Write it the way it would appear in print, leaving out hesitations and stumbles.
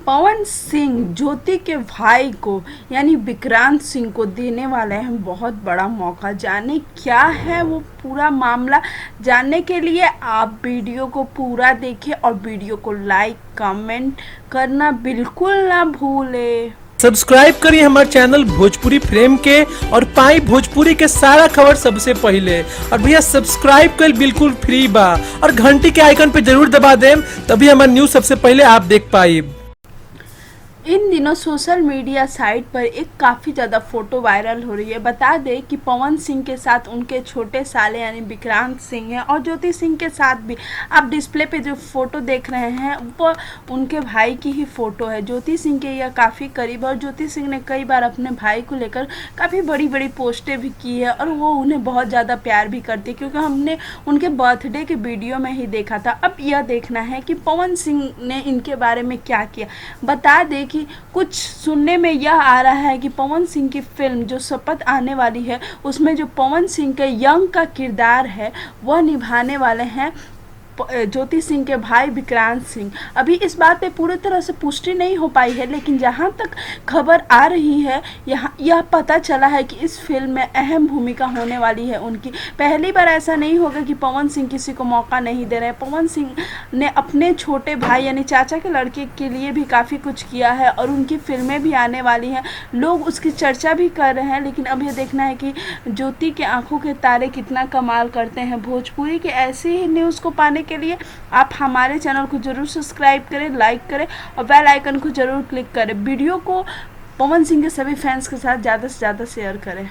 पवन सिंह ज्योति के भाई को यानी विक्रांत सिंह को देने वाले हैं बहुत बड़ा मौका। जाने क्या है वो पूरा मामला, जानने के लिए आप वीडियो को पूरा देखें और वीडियो को लाइक कमेंट करना बिल्कुल ना भूलें। सब्सक्राइब करिए हमारे चैनल भोजपुरी फ्रेम के और पाई भोजपुरी के सारा खबर सबसे पहले। और भैया सब्सक्राइब कर बिल्कुल फ्री बा और घंटी के आइकन पे जरूर दबा दें, तभी हमारे न्यूज सबसे पहले आप देख पाए। इन दिनों सोशल मीडिया साइट पर एक काफ़ी ज़्यादा फ़ोटो वायरल हो रही है। बता दें कि पवन सिंह के साथ उनके छोटे साले यानी विक्रांत सिंह हैं और ज्योति सिंह के साथ भी आप डिस्प्ले पे जो फ़ोटो देख रहे हैं वो उनके भाई की ही फ़ोटो है। ज्योति सिंह के यह काफ़ी करीब और ज्योति सिंह ने कई बार अपने भाई को लेकर काफ़ी बड़ी बड़ी पोस्टें भी की है और वो उन्हें बहुत ज़्यादा प्यार भी करती है, क्योंकि हमने उनके बर्थडे के वीडियो में ही देखा था। अब यह देखना है कि पवन सिंह ने इनके बारे में क्या किया। बता दें कि कुछ सुनने में यह आ रहा है कि पवन सिंह की फिल्म जो शपथ आने वाली है उसमें जो पवन सिंह के यंग का किरदार है वह निभाने वाले हैं ज्योति सिंह के भाई विक्रांत सिंह। अभी इस बात पे पूरी तरह से पुष्टि नहीं हो पाई है, लेकिन जहाँ तक खबर आ रही है यह पता चला है कि इस फिल्म में अहम भूमिका होने वाली है उनकी। पहली बार ऐसा नहीं होगा कि पवन सिंह किसी को मौका नहीं दे रहे हैं। पवन सिंह ने अपने छोटे भाई यानी चाचा के लड़के के लिए भी काफ़ी कुछ किया है और उनकी फिल्में भी आने वाली हैं, लोग उसकी चर्चा भी कर रहे हैं। लेकिन अब यह देखना है कि ज्योति के आंखों के तारे कितना कमाल करते हैं। भोजपुरी के ऐसे ही न्यूज़ को पाने के लिए आप हमारे चैनल को जरूर सब्सक्राइब करें, लाइक करें और बेल आइकन को जरूर क्लिक करें। वीडियो को पवन सिंह के सभी फैंस के साथ ज़्यादा से ज़्यादा शेयर करें।